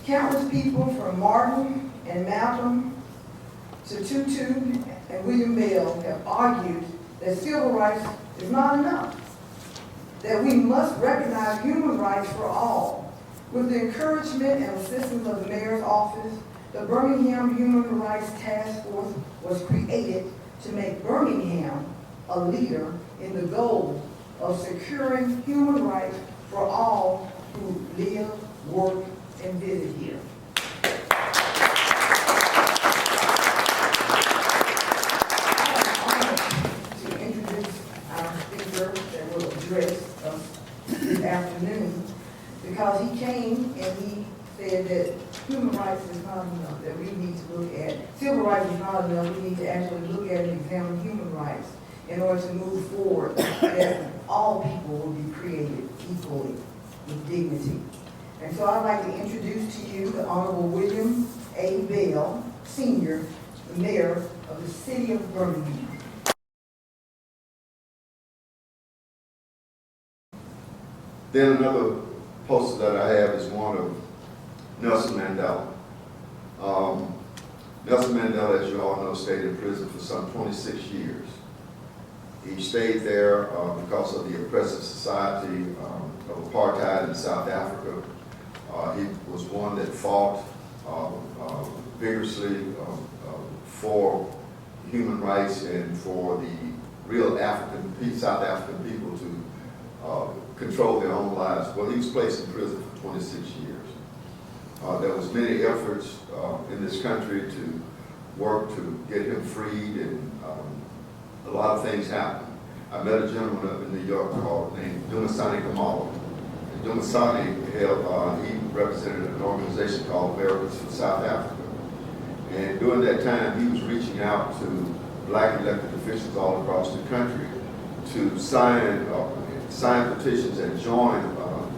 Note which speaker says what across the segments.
Speaker 1: Countless people from Martin and Malcolm to Tutu and William Bell have argued that civil rights is not enough, that we must recognize human rights for all. With the encouragement and assistance of the mayor's office, the Birmingham Human Rights Task Force was created to make Birmingham a leader in the goal of securing human rights for all who live, work, and visit here. To introduce our speaker that will address us this afternoon, because he came and he said that human rights is not enough, that we need to look at, civil rights is not enough, we need to actually look at and examine human rights in order to move forward, that all people will be created equally with dignity. And so I'd like to introduce to you the Honorable William A. Bell, Sr., the Mayor of the City of Birmingham.
Speaker 2: Then another poster that I have is one of Nelson Mandela. Nelson Mandela, as you all know, stayed in prison for some 26 years. He stayed there because of the oppressive society of apartheid in South Africa. He was one that fought vigorously for human rights and for the real South African people to control their own lives. Well, he was placed in prison for 26 years. There was many efforts in this country to work to get him freed, and a lot of things happened. I met a gentleman up in New York named Dumisani Kamala. And Dumisani he represented an organization called Americans for South Africa. And during that time, he was reaching out to black elected officials all across the country to sign petitions and join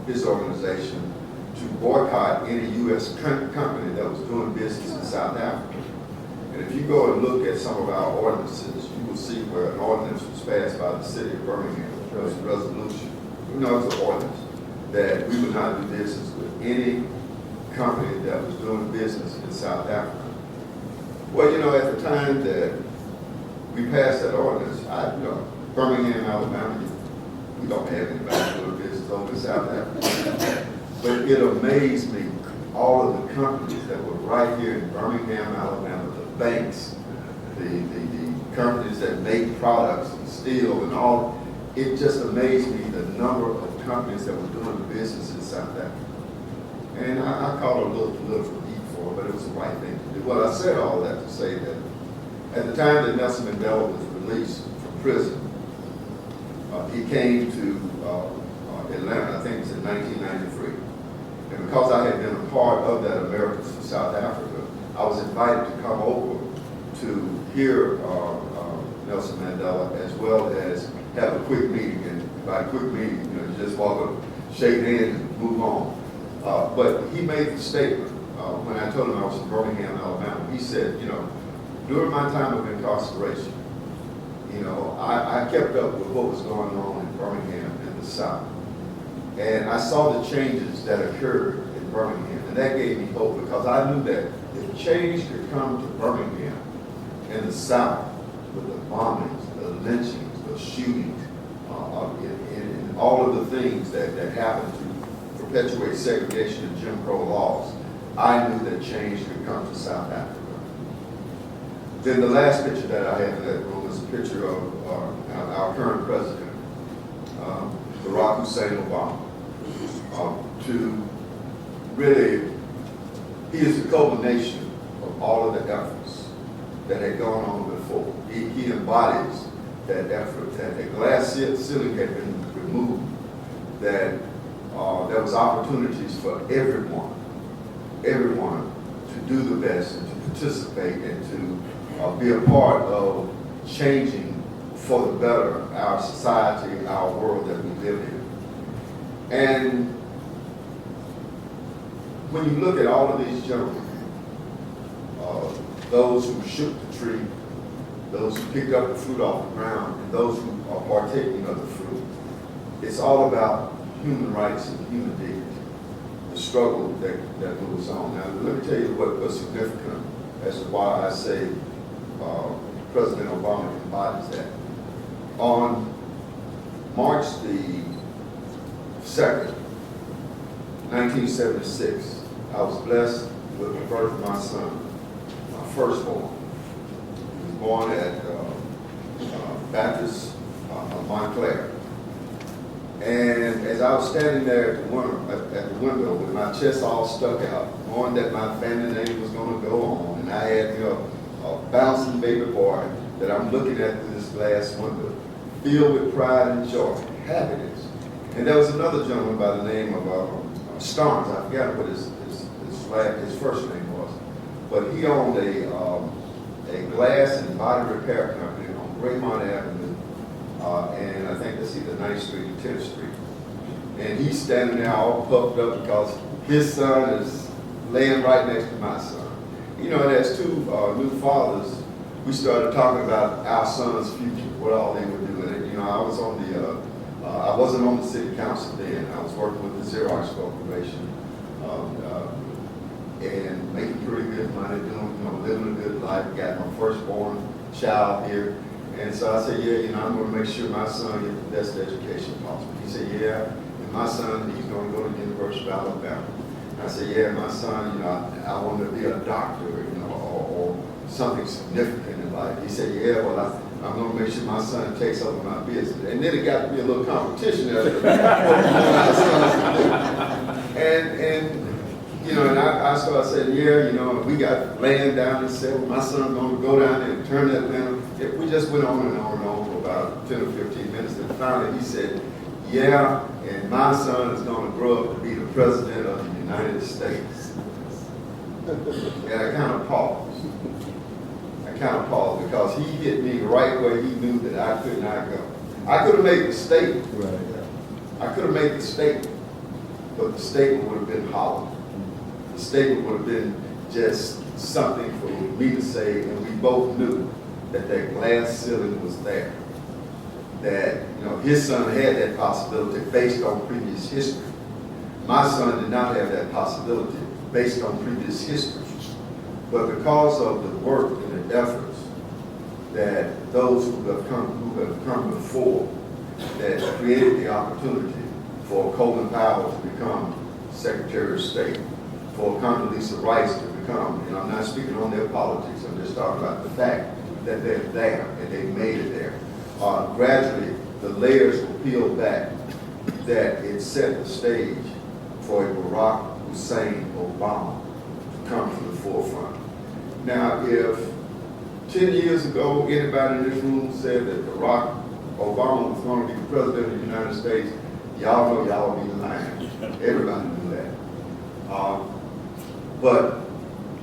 Speaker 2: his organization to boycott any U.S. company that was doing business in South Africa. And if you go and look at some of our ordinances, you will see where an ordinance was passed by the city of Birmingham. There was a resolution, it was an ordinance, that we would not do business with any company that was doing business in South Africa. Well, you know, at the time that we passed that ordinance, Birmingham, Alabama, we don't have anybody doing business over in South Africa. But it amazed me, all of the companies that were right here in Birmingham, Alabama, the banks, the companies that make products and steel and all, it just amazed me the number of companies that were doing business in South Africa. And I called it a little heat for it, but it was the right thing to do. Well, I said all that to say that at the time that Nelson Mandela was released from prison, he came to Atlanta, I think it was in 1993. And because I had been a part of that Americans for South Africa, I was invited to come over to hear Nelson Mandela, as well as have a quick meeting. And by a quick meeting, you just walk up, shake hands, and move on. But he made the statement when I told him I was from Birmingham, Alabama. He said, during my time of incarceration, I kept up with what was going on in Birmingham and the South. And I saw the changes that occurred in Birmingham, and that gave me hope, because I knew that if change could come to Birmingham and the South with the bombings, the lynchings, the shootings, and all of the things that happened to perpetuate segregation and Jim Crow laws, I knew that change could come to South Africa. Then the last picture that I have in that room is a picture of our current president, Barack Hussein Obama. To really, he is the culmination of all of the efforts that had gone on before. He embodies that effort, that the glass ceiling had been removed, that there was opportunities for everyone to do the best and to participate and to be a part of changing for the better our society, our world that we live in. And when you look at all of these gentlemen, those who shook the tree, those who picked up the fruit off the ground, and those who are partaking of the fruit, it's all about human rights and human dignity. the struggle that moves on. Now, let me tell you what's significant as to why I say President Obama embodies that. On March the 2nd, 1976, I was blessed with the birth of my son, my firstborn. He was born at Baptist Montclair. And as I was standing there at the window with my chest all stuck out, knowing that my family name was going to go on, and I had, a bouncing baby boy that I'm looking at through this glass window, filled with pride and joy, happiness. And there was another gentleman by the name of Starnes. I forgot what his first name was, but he owned a glass and body repair company on Greymont Avenue, and I think that's either 9th Street or 10th Street. And he's standing there all puffed up because his son is laying right next to my son. And as two new fathers, we started talking about our son's future, what all they would do. And I was on I wasn't on the city council then. I was working with the Xerox Corporation, and making pretty good money, living a good life. Got my firstborn child here. And so I said, yeah, I'm going to make sure my son gets the best education possible. He said, yeah, and my son, he's going to go to the University of Alabama. And I said, yeah, my son, I want to be a doctor, or something significant in life. He said, yeah, well, I'm going to make sure my son takes over my business. And then it got to be a little competition there. And I started saying, yeah, we got land down and said, well, my son's going to go down there and turn that land. We just went on and on and on for about 10 or 15 minutes. And finally he said, yeah, and my son is going to grow up to be the president of the United States. And I kind of paused. Because he hit me right where he knew that I could not go. I could have made the statement.
Speaker 3: Right.
Speaker 2: I could have made the statement, but the statement would have been hollow. The statement would have been just something for me to say, and we both knew that glass ceiling was there. That his son had that possibility based on previous history. My son did not have that possibility based on previous history. But because of the work and the efforts that those who have come before, that created the opportunity for Colin Powell to become Secretary of State, for Condoleezza Rice to become, I'm not speaking on their politics, I'm just talking about the fact that they're there and they made it there. Gradually, the layers were peeled back, that it set the stage for a Barack Hussein Obama to come to the forefront. Now, if 10 years ago, anybody in this room said that Barack Obama was going to be the president of the United States, y'all know y'all would be lying. Everybody knew that. But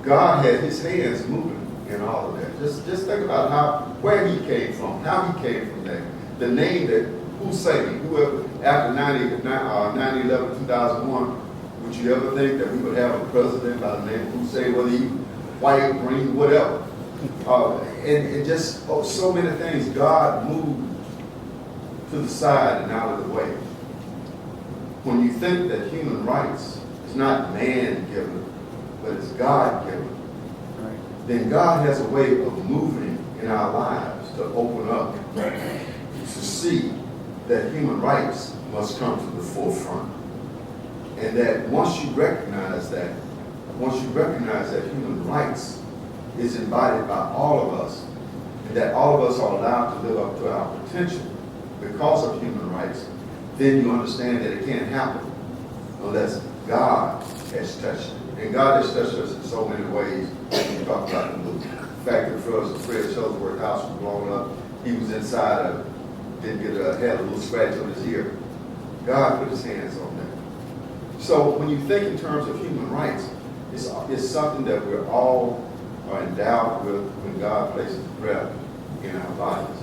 Speaker 2: God had his hands moving in all of that. Just think about where he came from, how he came from there. The name that Hussein, whoever, after 9/11, 2001, would you ever think that we would have a president by the name of Hussein, whether he white, green, whatever? And just so many things. God moved to the side and out of the way. When you think that human rights is not man-given, but it's God-given, then God has a way of moving in our lives to open up, to see that human rights must come to the forefront. And that once you recognize that human rights is embodied by all of us, and that all of us are allowed to live up to our potential because of human rights, then you understand that it can't happen unless God has touched it. And God has touched us in so many ways. We talked about the factory for us, Fred Shuttlesworth house was blown up. He was inside of it, had a little scratch on his ear. God put his hands on that. So when you think in terms of human rights, it's something that we're all endowed with when God places breath in our bodies.